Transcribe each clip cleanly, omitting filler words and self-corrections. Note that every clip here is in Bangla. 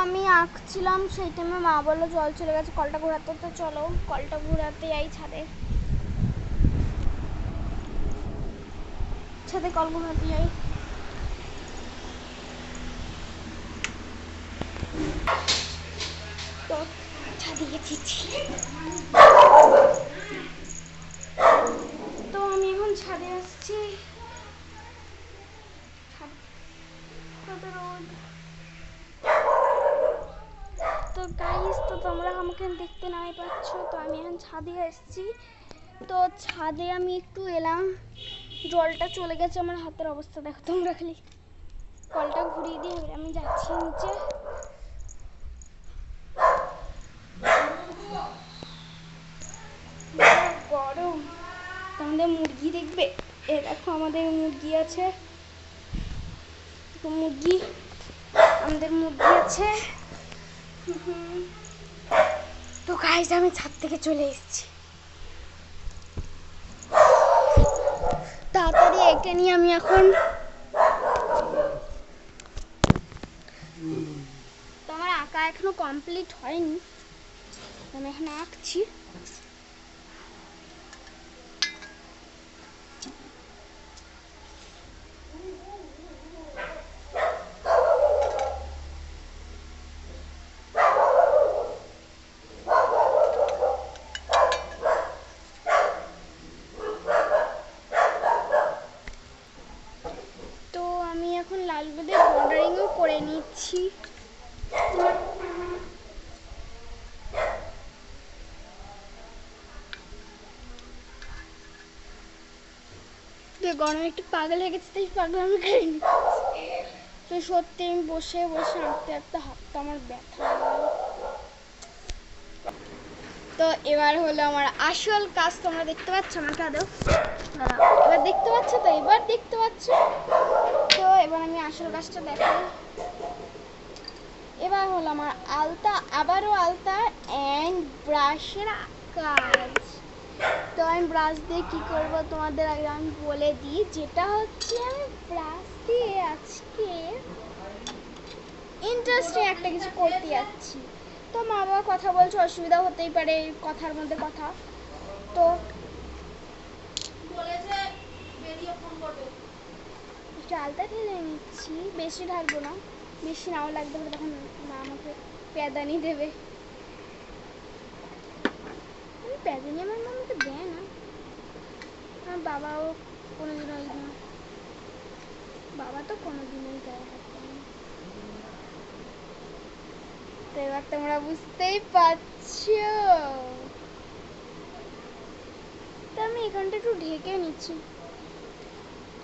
আমি আঁকছিলাম, সেই টাইমে মা বললো জল চলে গেছে, কলটা ঘোরাতে। তো চলো কলটা ঘোরাতে যাই ছাদে, ছাদে কল ঘোরাতে যাই। তো ছাদে গেছি, তো আমি এখন ছাদে আসছি। তো গাইস, তো তোমরা আমাকে দেখতে নাই পাচ্ছ, তো আমি এখন ছাদে এসেছি। তো ছাদে আমি একটু এলাম, জলটা চলে গেছে, আমার হাতের অবস্থা দেখো তোমরা, খালি কলটা ঘুরিয়ে দিয়ে আমি যাচ্ছি নিচে। গরম, আমাদের মুরগি দেখবে, এ দেখো আমাদের মুরগি আছে, মুরগি, আমাদের মুরগি আছে। তো গাইস আমি ছাদ থেকে চলে এসেছি, তাড়াতাড়ি একে নিয়ে আমি এখন, তো আমার আঁকা এখনো কমপ্লিট হয়নি, আমি এখন আঁকছি। তো আমি এখন লাল বেদের বর্ডারিংও করে নিচ্ছি। গরমে একটু পাগল হয়ে গেছে, তাই পাগল আমি খাই নিচ্ছি। তো সত্যি আমি বসে বসে আঁকতে আঁকতে হাতটা আমার ব্যথা। তো এবার হলো আমার আসল কাজ, তোমরা দেখতে পাচ্ছ আমাকে আদৌ? এবার দেখতে পাচ্ছ তো, এবার দেখতে পাচ্ছ তো। এবার আমি আসল কাজটা দেখাই। এবার হলো আমার আলতা, আবারও আলতা অ্যান্ড ব্রাশের কাজ। তো আমি ব্রাশ দিয়ে কী করবো তোমাদের আগে আমি বলে দিই, যেটা হচ্ছে আমি ব্রাশ দিয়ে আজকে ইন্টারেস্টিং একটা কিছু করতে যাচ্ছি। তো মা বাবা কথা বলছে, অসুবিধা হতেই পারে কথার মধ্যে কথা, তো একটু আলতা ঢেলে নিচ্ছি, বেশি ঢালবো না, বেশি নাও লাগতে পারে, তখন মা আমাকে প্যাদানি দেবে। প্যাদানি আমার মা আমাকে দেয় না, আমার বাবাও কোনোদিনও ওই না, বাবা তো কোনোদিনই দেয় না। তো এবার তোমরা বুঝতেই পারছো, তো আমি এখানটা একটু ঢেকে নিচ্ছি।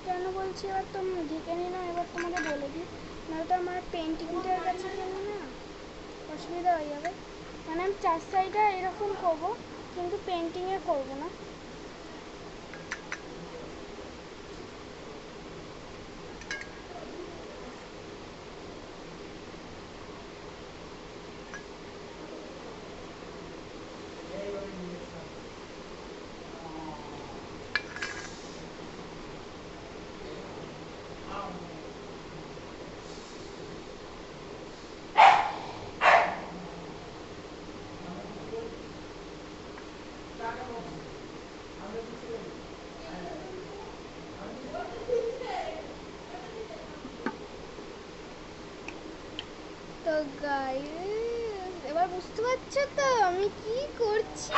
কেন বলছি এবার তুমি ঢেকে নি না, এবার তোমাকে বলে দিই, নয়তো আমার পেন্টিংটার কাছে গেলে না অসুবিধা হয়ে যাবে। মানে আমি চার সাইডে এরকম করবো, কিন্তু পেন্টিংয়ে করবো না। তো গাইস এবার বুঝতে পারছো তো আমি কি করছি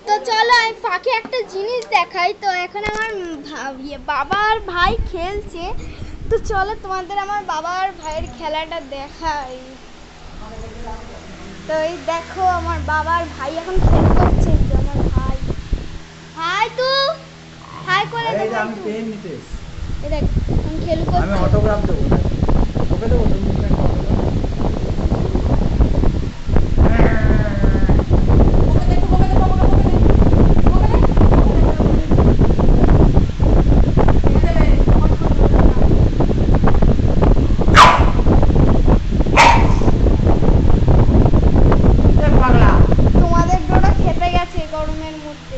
তো চলো আমি ফাঁকে একটা জিনিস দেখাই। তো এখন আমার বাবা আর ভাই খেলছে, তো চলো তোমাদের আমার বাবা আর ভাইয়ের খেলাটা দেখাই। তো এই দেখো আমার বাবা আর ভাই এখন খেল করছে, তো আমার ভাই, হাই তু হাই করে দে। আমি পেন নিতে এই দেখ আমি খেল করছি, আমি অটোগ্রাফ দেবো, ওকে দেবো তুমি একটা অটোগ্রাফ। তোমাদের ডোরা খেতে গেছে গরমের মধ্যে।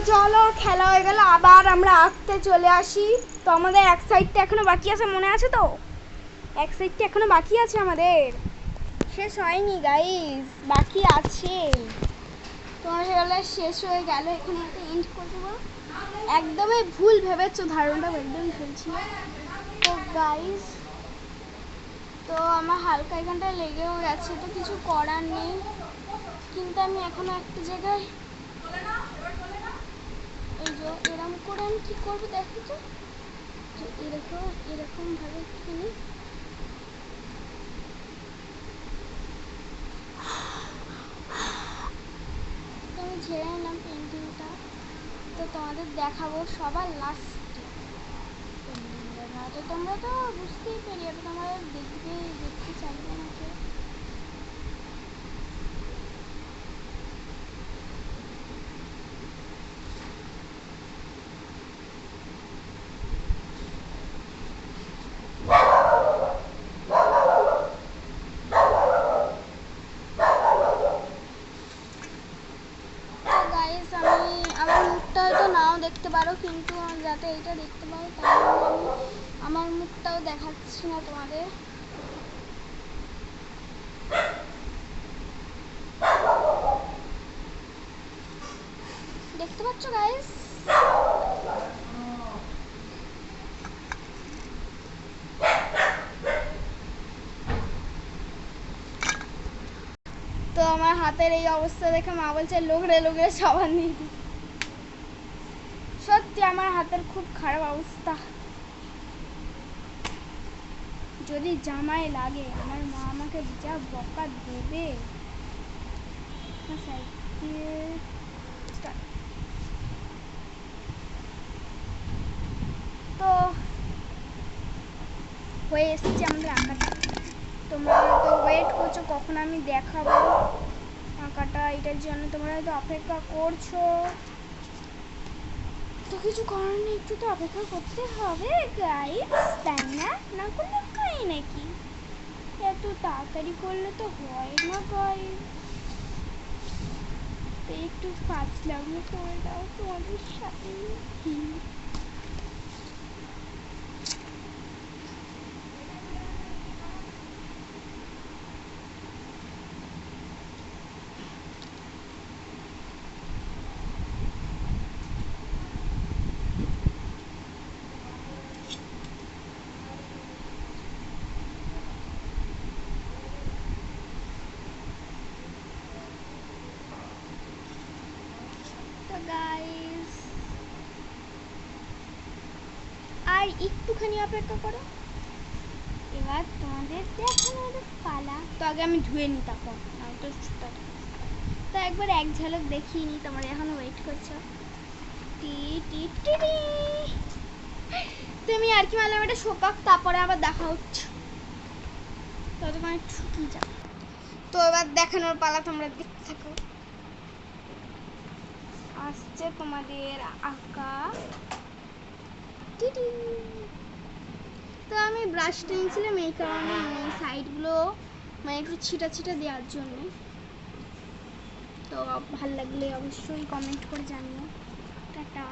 চলো খেলা হয়ে গেল, আবার আমরা আঁকতে চলে আসি। তো আমাদের এক সাইডটা এখনো বাকি আছে, মনে আছে তো? এক সাইডটা এখনো বাকি আছে আমাদের, শেষ হয়নি গাইস, বাকি আছে। তোমার হলে শেষ হয়ে গেল, এখানে একটা এন্ড করে দেবো। একদমই ভুল ভেবেছো, ধারণাটা একদমই ভুল ছিল। তো গাইস, তো আমার হালকা এখানটা লেগেও গেছে, তো কিছু করার নেই। কিন্তু আমি এখনো একটা জায়গায় এই যে এরকম করে আমি কি করবো দেখো তো, যে এরকম ভাবে একটুখানি তো আমি ঝেড়ে নিলাম পেন্টিংটা। তো তোমাদের দেখাবো সবার লাস্টে। তো তোমরা তো বুঝতেই পেরে যাবে, তোমরা দেখতে চাইবে না কেউ। গাইস, আমি আমার মুখটা হয়তো নাও দেখতে পারো, কিন্তু যাতে এটা দেখতে পাও তার জন্য আমি আমার মুখটাও দেখাচ্ছি না তোমাদের। দেখতে পাচ্ছ গাইস? তো আমার হাতের এই অবস্থা দেখে মা বলছে লোকরে লোকরে সাবান দিয়ে দিই। সত্যি আমার হাতের খুব খারাপ অবস্থা। যদি জামাই লাগে আমার মা আমাকে যা বকা দেবে। তো হয়ে এসেছে আমাদের আঁকাটা। তোমরা হয়তো ওয়েট করছো কখন আমি দেখাবো আঁকাটা, এটার জন্য তোমরা হয়তো অপেক্ষা করছো। তো কিছু করার নেই, একটু তো অপেক্ষা করতে হবে গাইস, তাই না? না করলে হয় নাকি? এত তাড়াতাড়ি করলে তো হয় না গাইস। তো একটু ফাজলামো করে দাও তোমাদের সাথে। গাইস আর একটুখানি অপেক্ষা করো, এবার তোমাদের দেখানোর পালা। তো আগে আমি ধুয়ে নিই, তখন তো তো একবার এক ঝলক দেখিয়ে নিই, তোমরা এখনো ওয়েট করছো। টি টি টি টি। তুমি আর কি মারলাম, এটা শোকাক, তারপরে আবার দেখা হচ্ছে। ততক্ষণ একটু শুকিয়ে যাও। তো এবার দেখানোর পালা, তোমরা দেখতে থাকো। আসছে তোমাদের আঁকা। টিটি। তো আমি ব্রাশ টেনেছিলাম এই কারণে, মানে সাইডগুলো মানে একটু ছিটা ছিটা দেওয়ার জন্য। তো ভালো লাগলে অবশ্যই কমেন্ট করে জানিও। টাটা।